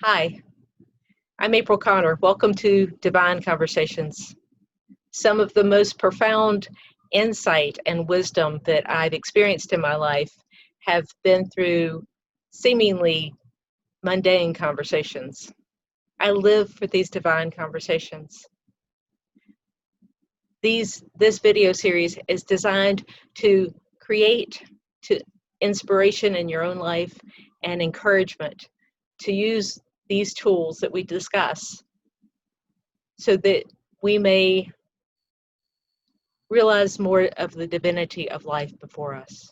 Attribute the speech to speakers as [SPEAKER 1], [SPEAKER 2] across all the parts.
[SPEAKER 1] Hi, I'm April Connor. Welcome to Divine Conversations. Some of the most profound insight and wisdom that I've experienced in my life have been through seemingly mundane conversations. I live for these divine conversations. This video series is designed to create inspiration in your own life and encouragement to use these tools that we discuss so that we may realize more of the divinity of life before us.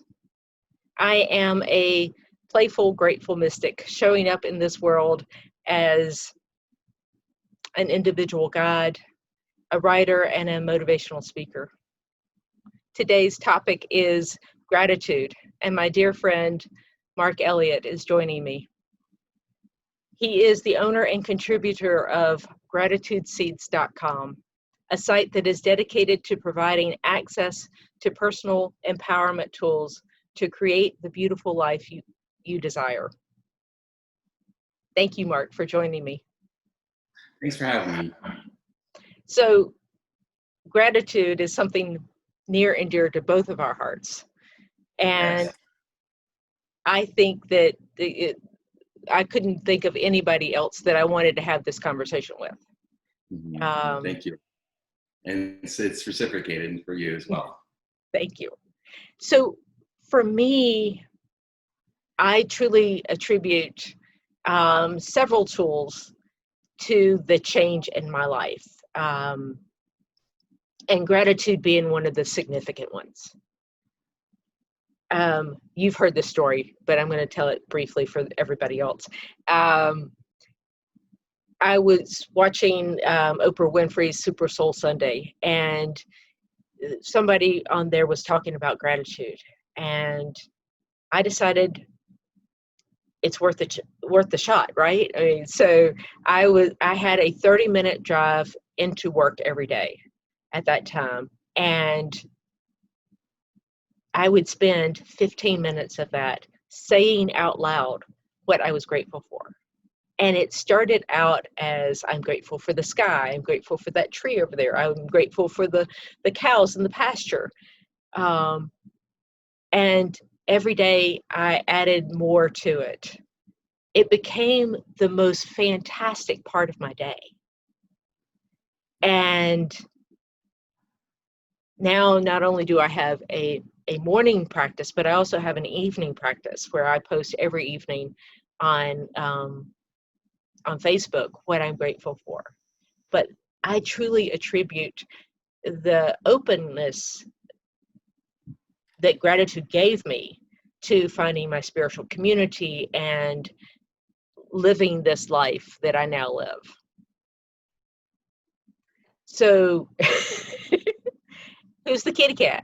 [SPEAKER 1] I am a playful, grateful mystic showing up in this world as an individual guide, a writer, and a motivational speaker. Today's topic is gratitude, and my dear friend Mark Elliott is joining me. He is the owner and contributor of gratitudeseeds.com, a site that is dedicated to providing access to personal empowerment tools to create the beautiful life you desire. Thank you, Mark, for joining me.
[SPEAKER 2] Thanks for having me.
[SPEAKER 1] So, gratitude is something near and dear to both of our hearts. And yes. I think that I couldn't think of anybody else that I wanted to have this conversation with.
[SPEAKER 2] Thank you. And it's reciprocated for you as well.
[SPEAKER 1] Thank you. So for me, I truly attribute several tools to the change in my life, and gratitude being one of the significant ones. You've heard this story, but I'm going to tell it briefly for everybody else. I was watching Oprah Winfrey's Super Soul Sunday, and somebody on there was talking about gratitude, and I decided it's worth the shot, right? I mean, so I had a 30-minute drive into work every day at that time, and I would spend 15 minutes of that saying out loud what I was grateful for. And it started out as, I'm grateful for the sky, I'm grateful for that tree over there, I'm grateful for the cows in the pasture. And every day I added more to it. It became the most fantastic part of my day. And now not only do I have a morning practice, but I also have an evening practice where I post every evening on Facebook what I'm grateful for. But I truly attribute the openness that gratitude gave me to finding my spiritual community and living this life that I now live. So, who's the kitty cat?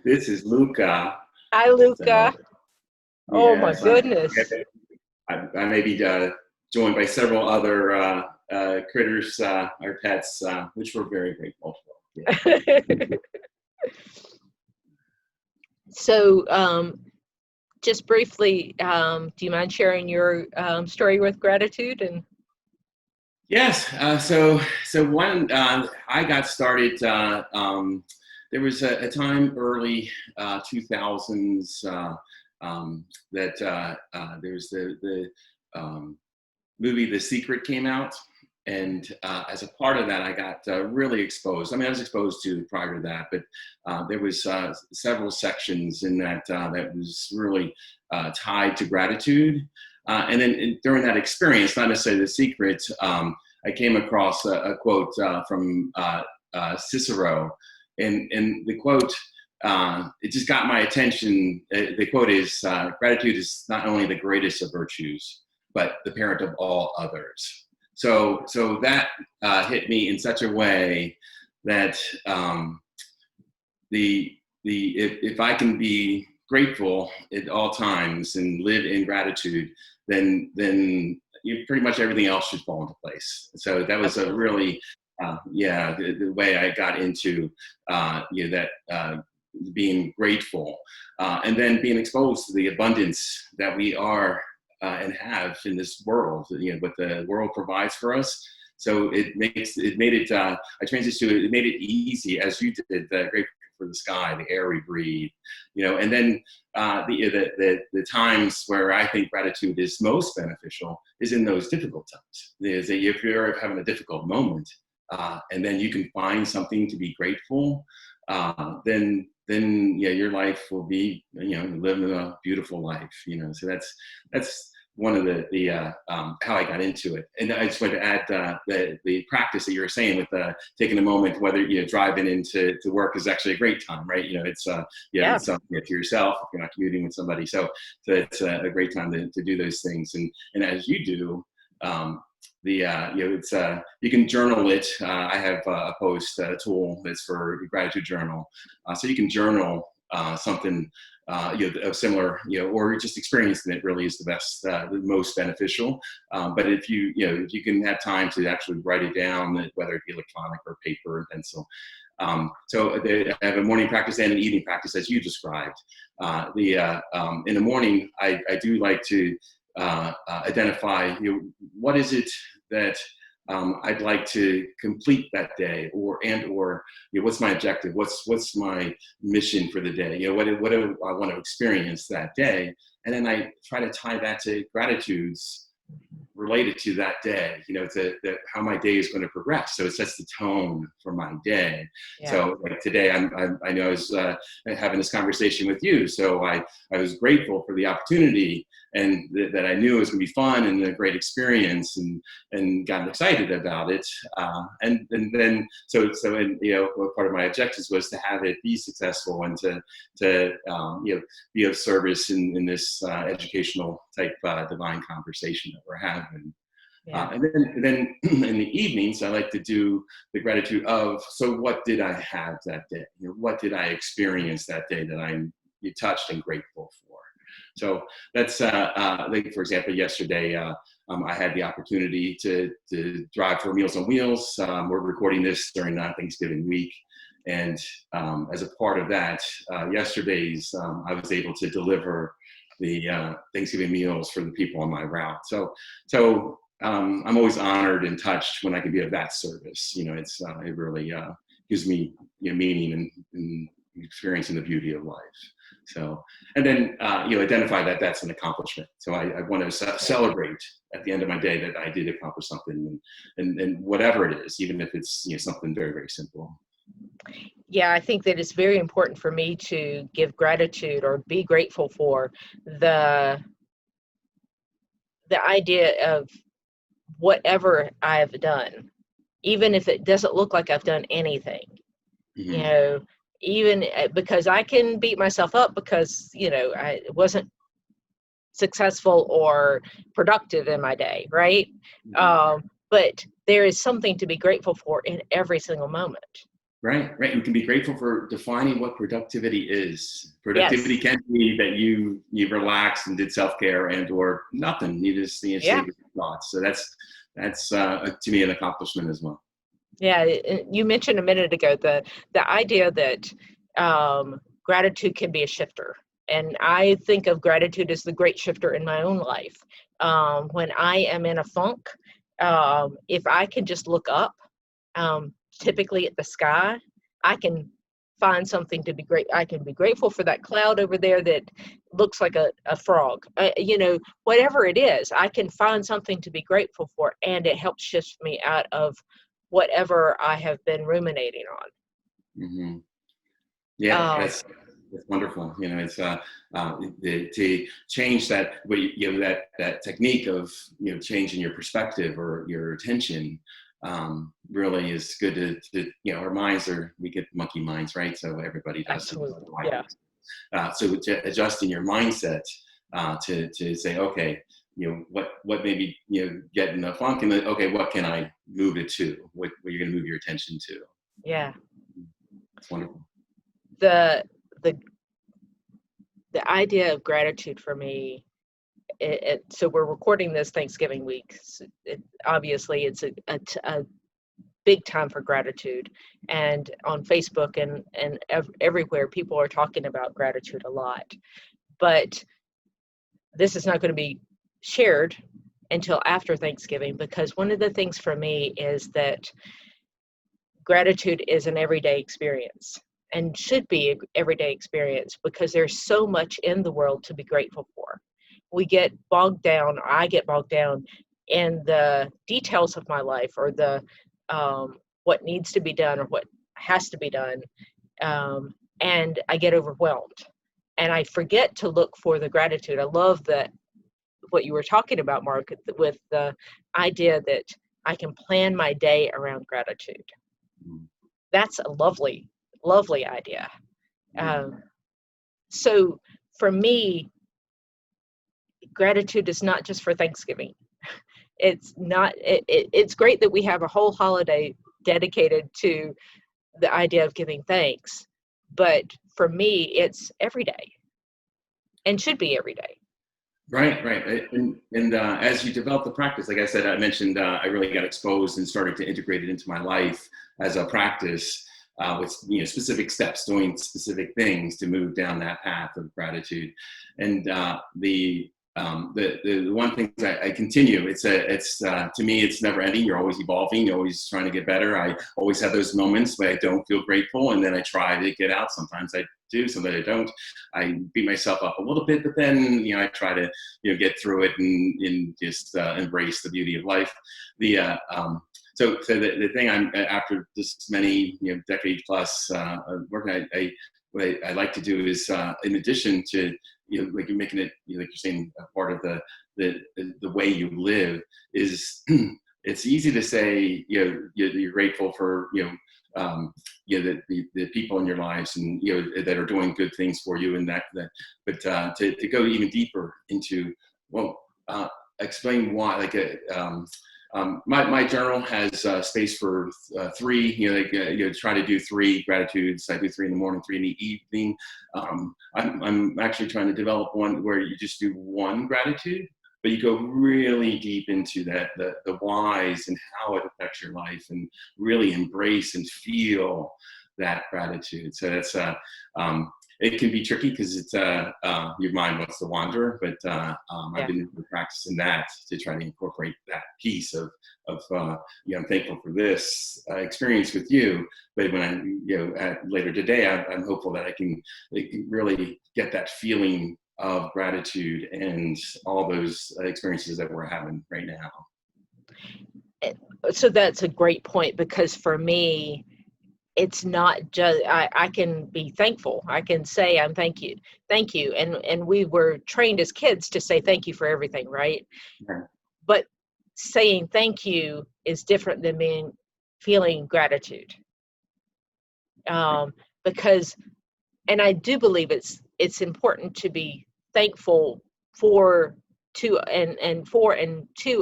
[SPEAKER 2] This is Luca.
[SPEAKER 1] Hi, Luca. So, oh, my goodness.
[SPEAKER 2] I may be joined by several other critters or pets, which we're very grateful for. Yeah.
[SPEAKER 1] So, just briefly, do you mind sharing your story with gratitude? And
[SPEAKER 2] yes. So when I got started, there was a time early 2000s that there was the movie The Secret came out, and as a part of that, I got really exposed. I mean, I was exposed to prior to that, but there was several sections in that that was really tied to gratitude. And then during that experience, not necessarily The Secret, I came across a quote from Cicero, and the quote, it just got my attention. The quote is, gratitude is not only the greatest of virtues, but the parent of all others. So that hit me in such a way that if I can be grateful at all times and live in gratitude, then pretty much everything else should fall into place. So that was a really the way I got into that being grateful, and then being exposed to the abundance that we are and have in this world, what the world provides for us. So it made it, I transitioned to it, it made it easy, as you did, grateful for the sky, the air we breathe, and then the times where I think gratitude is most beneficial is in those difficult times. Is that if you're having a difficult moment, and then you can find something to be grateful, then your life will be, living a beautiful life. So that's one of the how I got into it. And I just wanted to add the practice that you were saying with taking a moment, whether driving into work is actually a great time, right? It's it's something to yourself if you're not commuting with somebody. So it's a great time to do those things. And as you do, it's you can journal it. I have a post tool that's for gratitude journal, so you can journal something similar, or just experiencing it really is the best, the most beneficial. But if you can have time to actually write it down, whether it be electronic or paper or pencil. So I have a morning practice and an evening practice, as you described. In the morning, I do like to identify, what is it that I'd like to complete that day, or what's my objective? What's my mission for the day? What do I want to experience that day? And then I try to tie that to gratitudes related to that day, to how my day is going to progress. So it sets the tone for my day. Yeah. So like today, I know I was having this conversation with you. So I was grateful for the opportunity, and that I knew it was going to be fun and a great experience, and got excited about it. And then part of my objectives was to have it be successful and to be of service in this educational type divine conversation that we're having. Yeah. And then in the evenings, I like to do the gratitude of, so what did I have that day? What did I experience that day that I'm touched and grateful for? So that's like, for example, yesterday, I had the opportunity to drive for Meals on Wheels. We're recording this during Thanksgiving week. And as a part of that, yesterday's, I was able to deliver the Thanksgiving meals for the people on my route. So I'm always honored and touched when I can be of that service. It really gives me meaning and experiencing the beauty of life. So, and then identify that that's an accomplishment. So I want to celebrate at the end of my day that I did accomplish something, and whatever it is, even if it's something very, very simple.
[SPEAKER 1] Yeah, I think that it's very important for me to give gratitude or be grateful for the idea of whatever I've done, even if it doesn't look like I've done anything. Mm-hmm. Even because I can beat myself up because I wasn't successful or productive in my day, right? Mm-hmm. But there is something to be grateful for in every single moment.
[SPEAKER 2] Right. You can be grateful for defining what productivity is. Productivity can be that you relaxed and did self-care or nothing. You just stayed with your thoughts. So that's to me an accomplishment as well. Yeah,
[SPEAKER 1] you mentioned a minute ago the idea that gratitude can be a shifter. And I think of gratitude as the great shifter in my own life. When I am in a funk, if I can just look up, typically at the sky, I can find something to be great. I can be grateful for that cloud over there that looks like a frog. Whatever it is, I can find something to be grateful for, and it helps shift me out of whatever I have been ruminating on.
[SPEAKER 2] Mm-hmm. Yeah, that's wonderful. It's to change that that technique of changing your perspective or your attention. Really is good to our minds we get monkey minds, right? So everybody does.
[SPEAKER 1] Absolutely.
[SPEAKER 2] So adjusting your mindset to say, okay, what maybe get in the funk, and then, okay, what can I move it to? What you're going to move your attention to?
[SPEAKER 1] Yeah,
[SPEAKER 2] it's wonderful.
[SPEAKER 1] The idea of gratitude for me. So we're recording this Thanksgiving week. Obviously, it's a big time for gratitude, and on Facebook and everywhere, people are talking about gratitude a lot. But this is not going to be shared until after Thanksgiving, because one of the things for me is that gratitude is an everyday experience and should be an everyday experience, because there's so much in the world to be grateful for. We get bogged down, I get bogged down in the details of my life, or the what needs to be done or what has to be done, and I get overwhelmed and I forget to look for the gratitude. I love that what you were talking about, Mark, with the idea that I can plan my day around gratitude. That's a lovely, lovely idea. So for me, gratitude is not just for Thanksgiving. It's not. It's great that we have a whole holiday dedicated to the idea of giving thanks, but for me, it's every day, and should be every day.
[SPEAKER 2] Right, right. And as you develop the practice, like I said, I mentioned, I really got exposed and started to integrate it into my life as a practice, with specific steps, doing specific things to move down that path of gratitude. And the one thing I continue, it's to me, it's never ending. You're always evolving. You're always trying to get better. I always have those moments where I don't feel grateful, and then I try to get out. Sometimes I do, sometimes I don't. I beat myself up a little bit, but then I try to get through it and just embrace the beauty of life. So the thing, I'm after this many decade plus work, what I like to do is, in addition to like you're making it, like you're saying, a part of the way you live, is it's easy to say you're grateful for the people in your lives, and that are doing good things for you, and but to go even deeper into, well, explain why, like my journal has space for three. Try to do three gratitudes. I do 3 in the morning, 3 in the evening. I'm actually trying to develop one where you just do one gratitude, but you go really deep into the whys and how it affects your life, and really embrace and feel that gratitude. So that's it can be tricky because it's your mind wants to wander, but I've been practicing that to try to incorporate that piece of I'm thankful for this experience with you, but when I later today, I'm hopeful that I can really get that feeling of gratitude and all those experiences that we're having right now.
[SPEAKER 1] So that's a great point, because for me, it's not just, I can be thankful. I can say thank you. And we were trained as kids to say thank you for everything, right?
[SPEAKER 2] Yeah.
[SPEAKER 1] But saying thank you is different than feeling gratitude. Because, and I do believe it's important to be thankful for to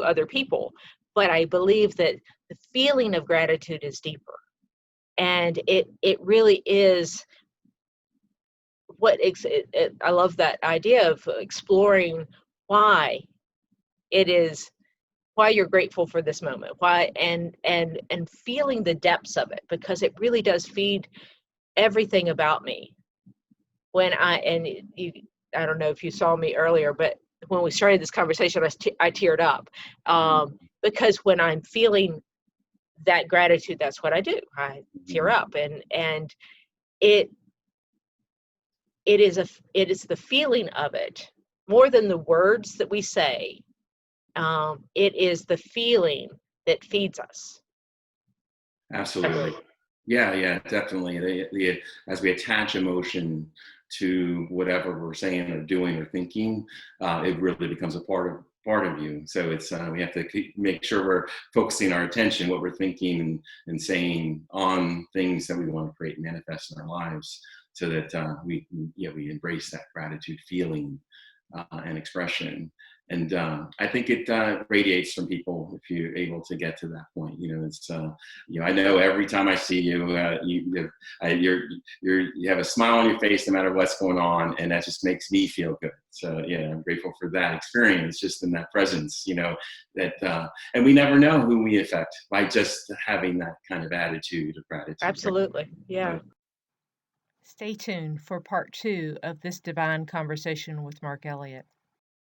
[SPEAKER 1] other people, but I believe that the feeling of gratitude is deeper. And it really is I love that idea of exploring why you're grateful for this moment, why, and feeling the depths of it, because it really does feed everything about me. I don't know if you saw me earlier, but when we started this conversation, I teared up, because when I'm feeling that gratitude, that's what I do. I tear up, and it is the feeling of it more than the words that we say. It is the feeling that feeds us.
[SPEAKER 2] Absolutely. Yeah, definitely. As we attach emotion to whatever we're saying or doing or thinking, it really becomes a part of you. So it's we have to make sure we're focusing our attention, what we're thinking and saying, on things that we want to create and manifest in our lives, so that we embrace that gratitude feeling and expression. And I think it radiates from people if you're able to get to that point. It's I know every time I see you, you have a smile on your face no matter what's going on, and that just makes me feel good. So I'm grateful for that experience, just in that presence. That and we never know who we affect by just having that kind of attitude of gratitude.
[SPEAKER 1] Absolutely, yeah.
[SPEAKER 2] Right.
[SPEAKER 1] Stay tuned for part 2 of this divine conversation with Mark Elliott.